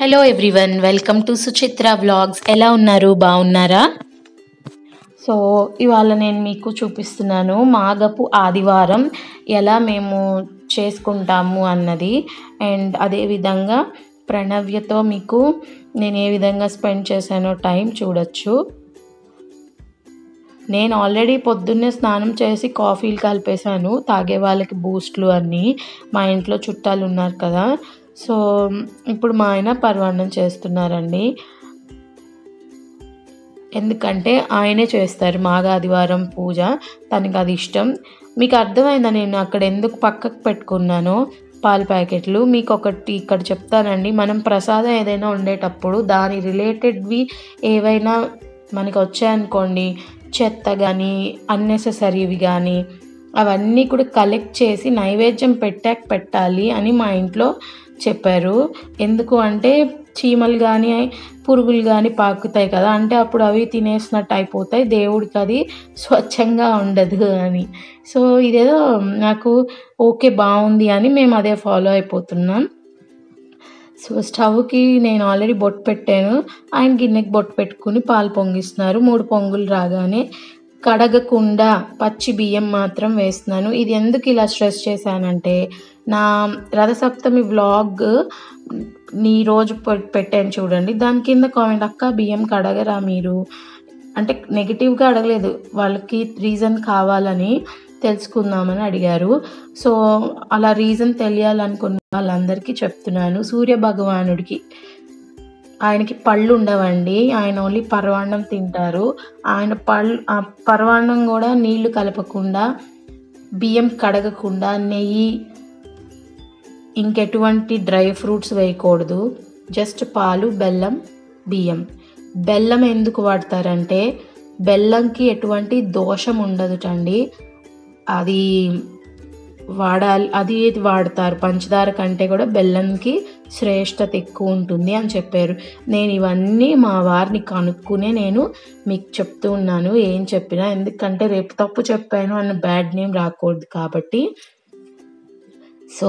Hello everyone, welcome to Suchitra vlogs. ఎలా ఉన్నారు? బాగున్నారా? సో ఇవాళ నేను మీకు చూపిస్తున్నాను మాగపు ఆదివారం ఎలా మేము చేసుకుంటాము అన్నది. అండ్ అదేవిధంగా ప్రణవ్యతో మీకు నేను ఏ విధంగా స్పెండ్ చేశానో టైం చూడొచ్చు. నేను ఆల్రెడీ పొద్దున్నే స్నానం చేసి కాఫీలు కలిపేశాను, తాగే వాళ్ళకి బూస్ట్లు అన్నీ. మా ఇంట్లో చుట్టాలు ఉన్నారు కదా, సో ఇప్పుడు మా ఆయన పరవాన్నం చేస్తున్నారండి. ఎందుకంటే ఆయనే చేస్తారు మాఘ ఆదివారం పూజ, తనకి అది ఇష్టం. మీకు అర్థమైందా నేను అక్కడ ఎందుకు పక్కకు పెట్టుకున్నానో పాల ప్యాకెట్లు? మీకు ఒకటి ఇక్కడ చెప్తానండి. మనం ప్రసాదం ఏదైనా ఉండేటప్పుడు దాని రిలేటెడ్వి ఏవైనా మనకి వచ్చాయనుకోండి, చెత్త కానీ అన్నెసెసరీవి కానీ, అవన్నీ కూడా కలెక్ట్ చేసి నైవేద్యం పెట్టాలి అని మా ఇంట్లో చెప్పారు. ఎందుకు అంటే చీమలు కానీ పురుగులు కానీ పాకుతాయి కదా, అంటే అప్పుడు అవి తినేసినట్టు అయిపోతాయి, దేవుడికి అది స్వచ్ఛంగా ఉండదు అని. సో ఇదేదో నాకు ఓకే బాగుంది అని మేము అదే ఫాలో అయిపోతున్నాం. సో స్టవ్కి నేను ఆల్రెడీ బొట్టు పెట్టాను, ఆయన గిన్నెకి బొట్టు పెట్టుకుని పాలు పొంగిస్తున్నారు. 3 పొంగులు రాగానే కడగకుండా పచ్చి బియ్యం మాత్రం వేస్తున్నాను. ఇది ఎందుకు ఇలా స్ట్రెస్ చేశానంటే, నా రథసప్తమి వ్లాగ్ ఈ రోజు పెట్టాను చూడండి, దాని కింద కామెంట్, అక్క బియ్యం కడగరా మీరు అంటే నెగిటివ్గా అడగలేదు, వాళ్ళకి రీజన్ కావాలని తెలుసుకుందామని అడిగారు. సో అలా రీజన్ తెలియాలనుకున్న వాళ్ళందరికీ చెప్తున్నాను. సూర్య భగవానుడికి ఆయనకి పళ్ళు ఉండవండి, ఆయన ఓన్లీ పరవాన్నం తింటారు. ఆయన పరవాన్నం కూడా నీళ్లు కలపకుండా, బియ్యం కడగకుండా, నెయ్యి ఇంకెటువంటి డ్రై ఫ్రూట్స్ వేయకూడదు, జస్ట్ పాలు, బెల్లం, బియ్యం. బెల్లం ఎందుకు వాడతారంటే బెల్లంకి ఎటువంటి దోషం ఉండదుటండి, అది వాడాలి, అది వాడతారు. పంచదార కంటే కూడా బెల్లంకి శ్రేష్టత ఎక్కువ ఉంటుంది అని చెప్పారు. నేను ఇవన్నీ మా వారిని కనుక్కునే నేను మీకు చెప్తూ ఉన్నాను ఏం చెప్పినా, ఎందుకంటే రేపు తప్పు చెప్పాను అన్న బ్యాడ్ నేమ్ రాకూడదు కాబట్టి. సో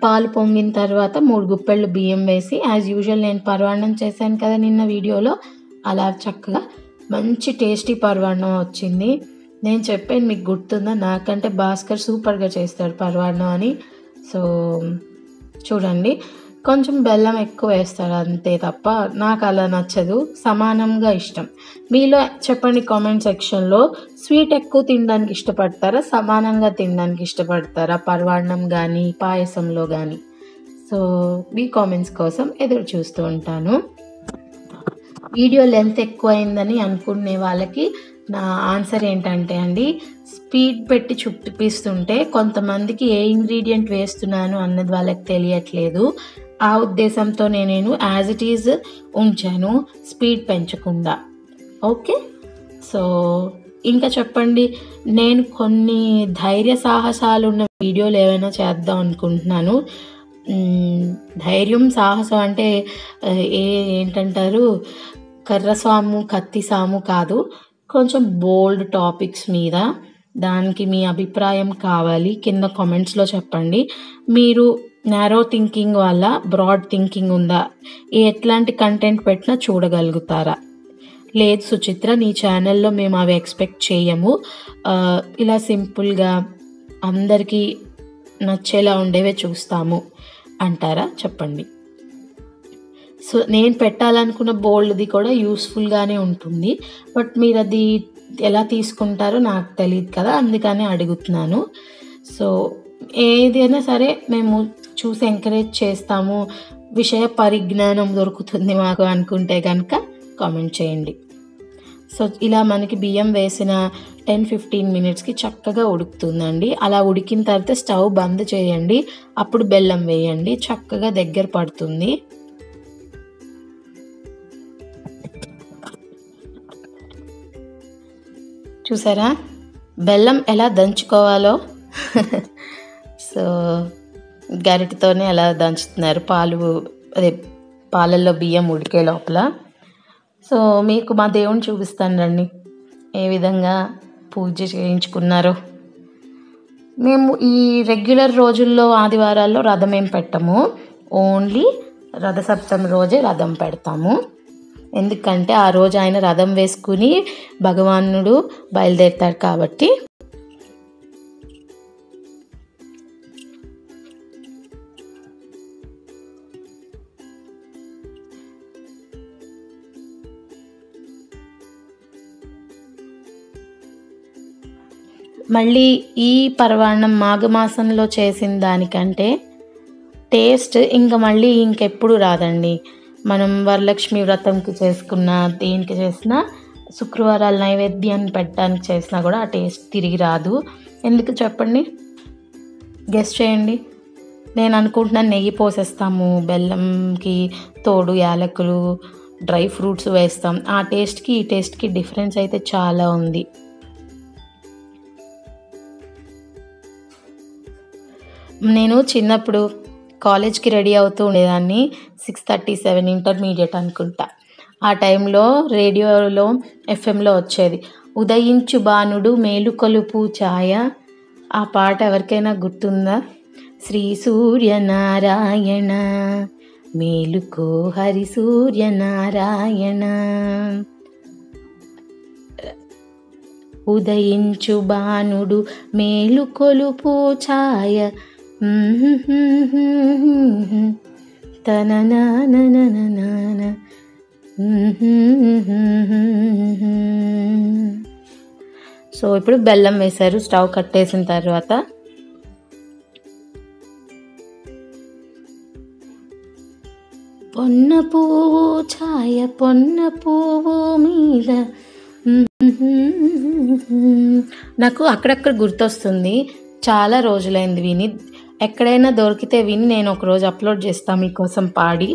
పాలు పొంగిన తర్వాత 3 గుప్పెళ్ళు బియ్యం వేసి, యాజ్ యూజువల్ నేను పరవాన్నం చేశాను కదా నిన్న వీడియోలో, అలా చక్కగా మంచి టేస్టీ పరవాన్నం వచ్చింది. నేను చెప్పాను, మీకు గుర్తుందా, నాకంటే భాస్కర్ సూపర్గా చేస్తాడు పరవాన్నం అని. సో చూడండి, కొంచెం బెల్లం ఎక్కువ వేస్తాడు అంతే తప్ప నాకు అలా నచ్చదు, సమానంగా ఇష్టం. మీలో చెప్పండి కామెంట్ సెక్షన్లో, స్వీట్ ఎక్కువ తినడానికి ఇష్టపడతారా, సమానంగా తినడానికి ఇష్టపడతారా పరవాన్నం కానీ పాయసంలో కానీ? సో మీ కామెంట్స్ కోసం ఎదురు చూస్తూ ఉంటాను. వీడియో లెంత్ ఎక్కువ అయిందని అనుకునే వాళ్ళకి నా ఆన్సర్ ఏంటంటే అండి, స్పీడ్ పెట్టి చూపిస్తుంటే కొంతమందికి ఏ ఇంగ్రీడియంట్ వేస్తున్నాను అన్నది వాళ్ళకి తెలియట్లేదు. ఆ ఉద్దేశంతో నేను యాజ్ ఇట్ ఈజ్ ఉంచాను, స్పీడ్ పెంచకుండా. ఓకే, సో ఇంకా చెప్పండి, నేను కొన్ని ధైర్య సాహసాలు ఉన్న వీడియోలు ఏమైనా చేద్దాం అనుకుంటున్నాను. ధైర్యం సాహసం అంటే ఏంటంటారు, కర్రసాము కత్తి సాము కాదు, కొంచెం బోల్డ్ టాపిక్స్ మీద. దానికి మీ అభిప్రాయం కావాలి, కింద కామెంట్స్లో చెప్పండి. మీరు నారో థింకింగ్ వల్ల బ్రాడ్ థింకింగ్ ఉందా, ఎట్లాంటి కంటెంట్ పెట్టినా చూడగలుగుతారా? లేదు సుచిత్ర, నీ ఛానల్లో మేము అవి ఎక్స్పెక్ట్ చేయము, ఇలా సింపుల్గా అందరికీ నచ్చేలా ఉండేవే చూస్తాము అంటారా? చెప్పండి. సో నేను పెట్టాలనుకున్న బోల్డ్ది కూడా యూస్ఫుల్గానే ఉంటుంది, బట్ మీరు అది ఎలా తీసుకుంటారో నాకు తెలియదు కదా, అందుకని అడుగుతున్నాను. సో ఏదైనా సరే మేము చూసి ఎంకరేజ్ చేస్తాము, విషయ పరిజ్ఞానం దొరుకుతుంది మాకు అనుకుంటే కనుక కామెంట్ చేయండి. సో ఇలా మనకి బియ్యం వేసిన 10-15 మినిట్స్కి చక్కగా ఉడుకుతుందండి. అలా ఉడికిన తర్వాత స్టవ్ బంద్ చేయండి, అప్పుడు బెల్లం వేయండి, చక్కగా దగ్గర పడుతుంది. చూసారా బెల్లం ఎలా దంచుకోవాలో? సో గరిటతోనే ఎలా దంచుతున్నారు పాలల్లో బియ్యం ఉడికే లోపల. సో మీకు మా దేవుని చూపిస్తాను రండి, ఏ విధంగా పూజ చేయించుకున్నారో. మేము ఈ రెగ్యులర్ రోజుల్లో ఆదివారాల్లో రథం ఏం పెట్టము, ఓన్లీ రథసప్తమి రోజే రథం పెడతాము. ఎందుకంటే ఆ రోజు ఆయన రథం వేసుకుని భగవానుడు బయలుదేరుతాడు కాబట్టి. మళ్ళీ ఈ పరవాన్నం మాఘమాసంలో చేసిన దానికంటే టేస్ట్ మళ్ళీ ఇంకెప్పుడు రాదండి. మనం వరలక్ష్మి వ్రతంకి చేసుకున్న, దేనికి చేసినా, శుక్రవారాల నైవేద్యాన్ని పెట్టడానికి చేసినా కూడా ఆ టేస్ట్ తిరిగి రాదు. ఎందుకు చెప్పండి? గెస్ చేయండి. నేను అనుకుంటున్నాను నెయ్యి పోసేస్తాము, బెల్లంకి తోడు యాలకులు, డ్రై ఫ్రూట్స్ వేస్తాం. ఆ టేస్ట్కి ఈ టేస్ట్కి డిఫరెన్స్ అయితే చాలా ఉంది. నేను చిన్నప్పుడు కాలేజ్కి రెడీ అవుతూ ఉండేదాన్ని. 6:37 ఇంటర్మీడియట్ అనుకుంటా. ఆ టైంలో రేడియోలో ఎఫ్ఎంలో వచ్చేది, ఉదయించు బాణుడు మేలుకొలుపు ఛాయ. ఆ పాట ఎవరికైనా గుర్తుందా? శ్రీ సూర్యనారాయణ మేలుకో హరి సూర్యనారాయణ, ఉదయించు బాణుడు మేలుకొలుపు ఛాయ తననానననన. సో ఇప్పుడు బెల్లం వేశారు. స్టవ్ కట్టేసిన తర్వాత పొన్న పువ్వు ఛాయ, పొన్న పువ్వు మీద. నాకు అక్కడక్కడ గుర్తొస్తుంది, చాలా రోజులైంది విని. ఎక్కడైనా దొరికితే విని నేను ఒకరోజు అప్లోడ్ చేస్తాను మీకోసం పాడి.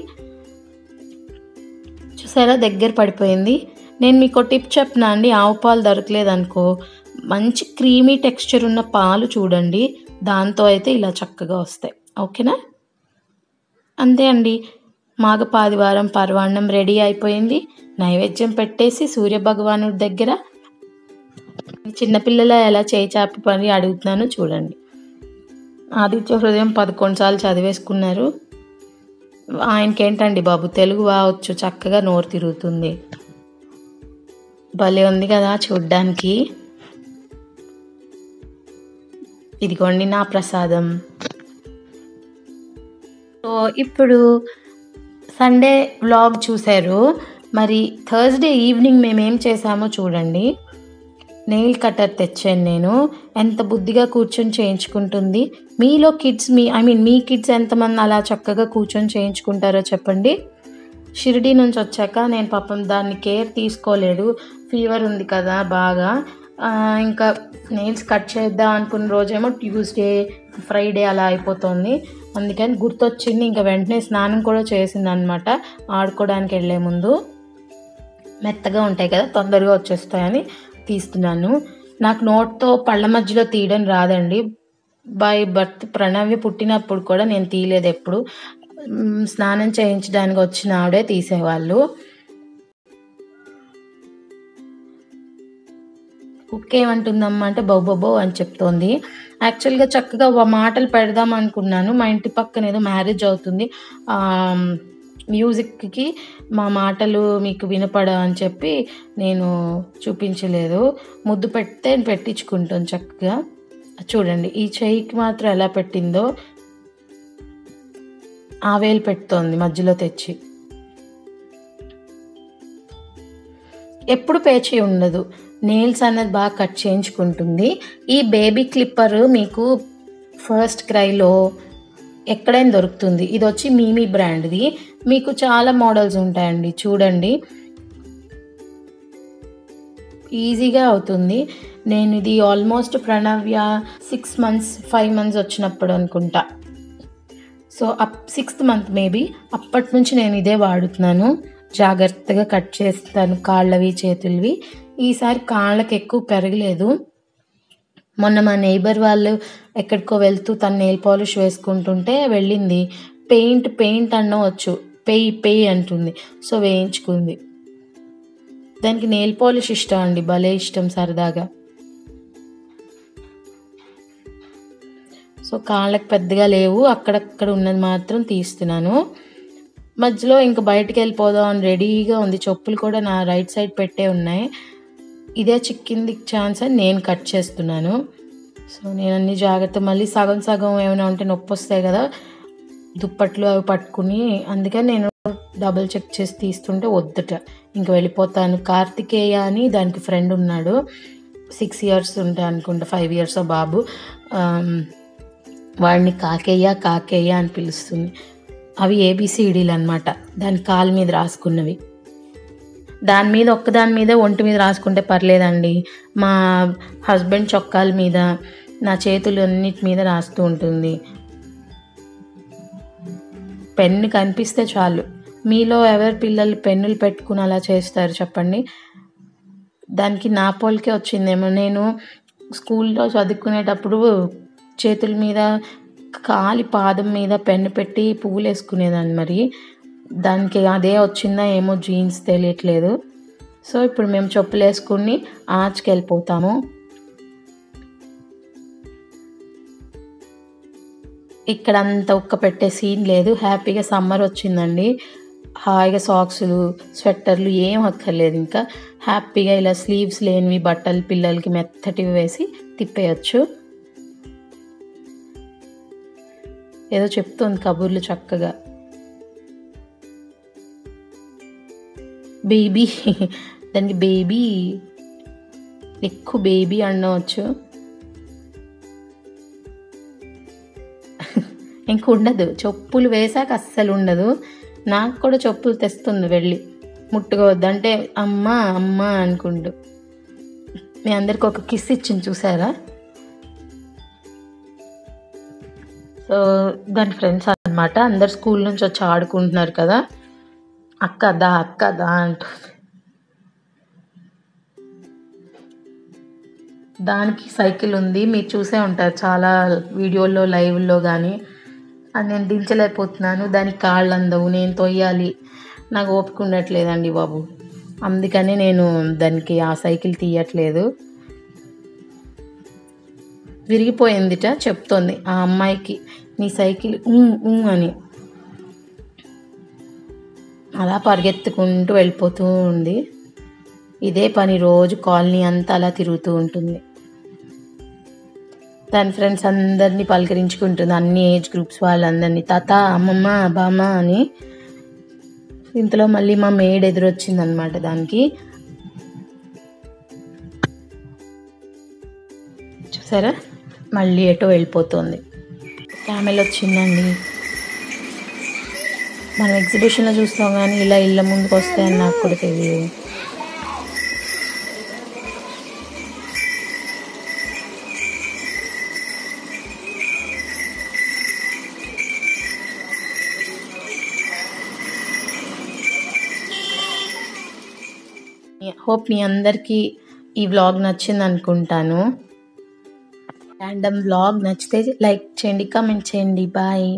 చూసారా, దగ్గర పడిపోయింది. నేను మీకు టిప్ చెప్పనా అండి, ఆవు పాలు దొరకలేదనుకో, మంచి క్రీమీ టెక్స్చర్ ఉన్న పాలు చూడండి, దాంతో అయితే ఇలా చక్కగా వస్తాయి. ఓకేనా? అంతే అండి, మాఘపాదివారం పరవాన్నం రెడీ అయిపోయింది. నైవేద్యం పెట్టేసి సూర్యభగవానుడి దగ్గర చిన్నపిల్లల ఎలా చేయి చాపి పని అడుగుతున్నాను చూడండి. ఆదిత్య హృదయం 11 సార్లు చదివేసుకున్నారు. ఆయనకేంటండి బాబు, తెలుగు వచ్చు, చక్కగా నోరు తిరుగుతుంది. భలే ఉంది కదా చూడ్డానికి. ఇదిగోండి నా ప్రసాదం. సో ఇప్పుడు సండే వ్లాగ్ చూశారు. మరి థర్స్డే ఈవినింగ్ మేమేం చేసామో చూడండి. నెయిల్ కటర్ తెచ్చాను నేను. ఎంత బుద్ధిగా కూర్చొని చేయించుకుంటుంది. మీలో కిడ్స్ మీ కిడ్స్ ఎంతమంది అలా చక్కగా కూర్చొని చేయించుకుంటారో చెప్పండి. షిరిడి నుంచి వచ్చాక నేను పాపం దాన్ని కేర్ తీసుకోలేదు. ఫీవర్ ఉంది కదా బాగా. ఇంకా నెయిల్స్ కట్ చేద్దాం అనుకున్న రోజేమో ట్యూస్డే, ఫ్రైడే అలా అయిపోతుంది. అందుకని గుర్తొచ్చింది, ఇంకా వెంటనే స్నానం కూడా చేసింది అనమాట. ఆడుకోవడానికి వెళ్ళే ముందు. మెత్తగా ఉంటాయి కదా, తొందరగా వచ్చేస్తాయని తీస్తున్నాను. నాకు నోట్తో పళ్ళ మధ్యలో తీయడం రాదండి. బై బర్త్ ప్రణవ్య పుట్టినప్పుడు కూడా నేను తీయలేదు ఎప్పుడు. స్నానం చేయించడానికి వచ్చిన ఆవిడే తీసేవాళ్ళు. కుక్క ఏమంటుందమ్మా అంటే బొబ్బొబ్బో అని చెప్తోంది. యాక్చువల్గా చక్కగా మాటలు పెడదాం అనుకున్నాను. మా ఇంటి పక్కన ఏదో మ్యారేజ్ అవుతుంది, మ్యూజిక్కి మా మాటలు మీకు వినపడవని చెప్పి నేను చూపించలేదు. ముద్దు పెడితే పెట్టించుకుంటాను చక్కగా. చూడండి ఈ చెయ్యికి మాత్రం ఎలా పెట్టిందో, ఆవేలు పెడుతోంది మధ్యలో తెచ్చి. ఎప్పుడు పేచి ఉండదు, నెయిల్స్ అనేది బాగా కట్ చేయించుకుంటుంది. ఈ బేబీ క్లిప్పర్ మీకు ఫస్ట్ క్రైలో ఎక్కడైనా దొరుకుతుంది. ఇది వచ్చి మీమీ బ్రాండ్ది. మీకు చాలా మోడల్స్ ఉంటాయండి, చూడండి. ఈజీగా అవుతుంది. నేను ఇది ఆల్మోస్ట్ ప్రణవ్య 6 months 5 months వచ్చినప్పుడు అనుకుంటా. సో 6th month మేబీ, అప్పటి నుంచి నేను ఇదే వాడుతున్నాను. జాగ్రత్తగా కట్ చేస్తాను కాళ్ళవి చేతులవి. ఈసారి కాళ్ళకి ఎక్కువ పెరగలేదు. మొన్న మా నైబర్ వాళ్ళు ఎక్కడికో వెళ్తూ తన నెయిల్ పాలిష్ వేసుకుంటుంటే వెళ్ళింది. పెయింట్ అనవచ్చు, పెయి అంటుంది. సో వేయించుకుంది. దానికి నెయిల్ పాలిష్ ఇష్టం అండి, భలే ఇష్టం సరదాగా. సో కాళ్ళకి పెద్దగా లేవు, అక్కడక్కడ ఉన్నది మాత్రం తీస్తున్నాను. మధ్యలో ఇంక బయటికి వెళ్ళిపోదాం అని రెడీగా ఉంది. చెప్పులు కూడా నా రైట్ సైడ్ పెట్టే ఉన్నాయి. ఇదే చిక్కింది ఛాన్స్ అని నేను కట్ చేస్తున్నాను. సో నేను అన్ని జాగ్రత్త మళ్ళీ సగం సగం ఏమైనా ఉంటే నొప్పి వస్తాయి కదా దుప్పట్లు అవి పట్టుకుని, అందుకని నేను డబుల్ చెక్ చేసి తీస్తుంటే వద్దుట ఇంక వెళ్ళిపోతాను. కార్తికేయ అని దానికి ఫ్రెండ్ ఉన్నాడు, 6 years ఉంటాయి అనుకుంటా, 5 years బాబు. వాడిని కాకేయ అని పిలుస్తుంది. అవి ABCDలు అనమాట, దాని కాలు మీద రాసుకున్నవి. దాని మీద ఒక్కదాని మీద ఒంటి మీద రాసుకుంటే పర్లేదండి, మా హస్బెండ్ చొక్కాల మీద నా చేతులు అన్నిటి మీద రాస్తూ ఉంటుంది. పెన్ను కనిపిస్తే చాలు. మీలో ఎవరి పిల్లలు పెన్నులు పెట్టుకుని అలా చేస్తారు చెప్పండి? దానికి నా పోలికే వచ్చిందేమో. నేను స్కూల్లో చదువుకునేటప్పుడు చేతుల మీద కాలి పాదం మీద పెన్ను పెట్టి పువ్వులు వేసుకునేదాన్ని. మరి దానికి అదే వచ్చిందా ఏమో, జీన్స్ తెలియట్లేదు. సో ఇప్పుడు మేము చెప్పులు వేసుకుని ఆర్చ్కి వెళ్ళిపోతాము. ఇక్కడ అంత ఉక్క పెట్టే సీన్ లేదు. హ్యాపీగా సమ్మర్ వచ్చిందండి, హాయిగా సాక్సులు స్వెట్టర్లు ఏం అక్కర్లేదు. ఇంకా హ్యాపీగా ఇలా స్లీవ్స్ లేనివి బట్టలు పిల్లలకి మెత్తటివి వేసి తిప్పేయచ్చు. ఏదో చెప్తుంది కబుర్లు చక్కగా. బేబీ, దానికి బేబీ, ఎక్కువ బేబీ అనవచ్చు. ఇంక ఉండదు, చెప్పులు వేసాక అస్సలు ఉండదు. నాకు కూడా చెప్పులు తెస్తుంది వెళ్ళి, ముట్టుకోవద్దంటే అమ్మా అమ్మా అనుకుంటూ. మీ అందరికి ఒక కిస్ ఇచ్చింది చూసారా? సో దాని ఫ్రెండ్స్ అనమాట, అందరు స్కూల్ నుంచి వచ్చి ఆడుకుంటున్నారు కదా, అక్క దా అంటుంది. దానికి సైకిల్ ఉంది, మీరు చూసే ఉంటారు చాలా వీడియోల్లో లైవ్లో కానీ. అది నేను దించలేకపోతున్నాను, దానికి కాళ్ళు అందవు, నేను తొయ్యాలి, నాకు ఓపిక ఉండట్లేదండి బాబు. అందుకని నేను దానికి ఆ సైకిల్ తీయట్లేదు. విరిగిపోయిందిట చెప్తోంది ఆ అమ్మాయికి, నీ సైకిల్ అని. అలా పరిగెత్తుకుంటూ వెళ్ళిపోతూ ఉంది. ఇదే పని రోజు కాలనీ అంతా అలా తిరుగుతూ ఉంటుంది. దాని ఫ్రెండ్స్ అందరినీ పలకరించుకుంటుంది, అన్ని ఏజ్ గ్రూప్స్ వాళ్ళందరినీ, తాత అమ్మమ్మ బామ్మ అని. ఇంతలో మళ్ళీ మా మేడ్ ఎదురొచ్చిందనమాట దానికి. చూసారా, మళ్ళీ ఎటో వెళ్ళిపోతుంది. క్యామెల్ వచ్చిందండి. మనం ఎగ్జిబిషన్లో చూస్తాం కానీ ఇలా ఇళ్ళ ముందుకు వస్తాయని నాకు కూడా తెలియదు. హోప్ మీ అందరికీ ఈ వ్లాగ్ నచ్చింది అనుకుంటాను. ర్యాండమ్ వ్లాగ్ నచ్చితే లైక్ చేయండి, కామెంట్ చేయండి. బాయ్.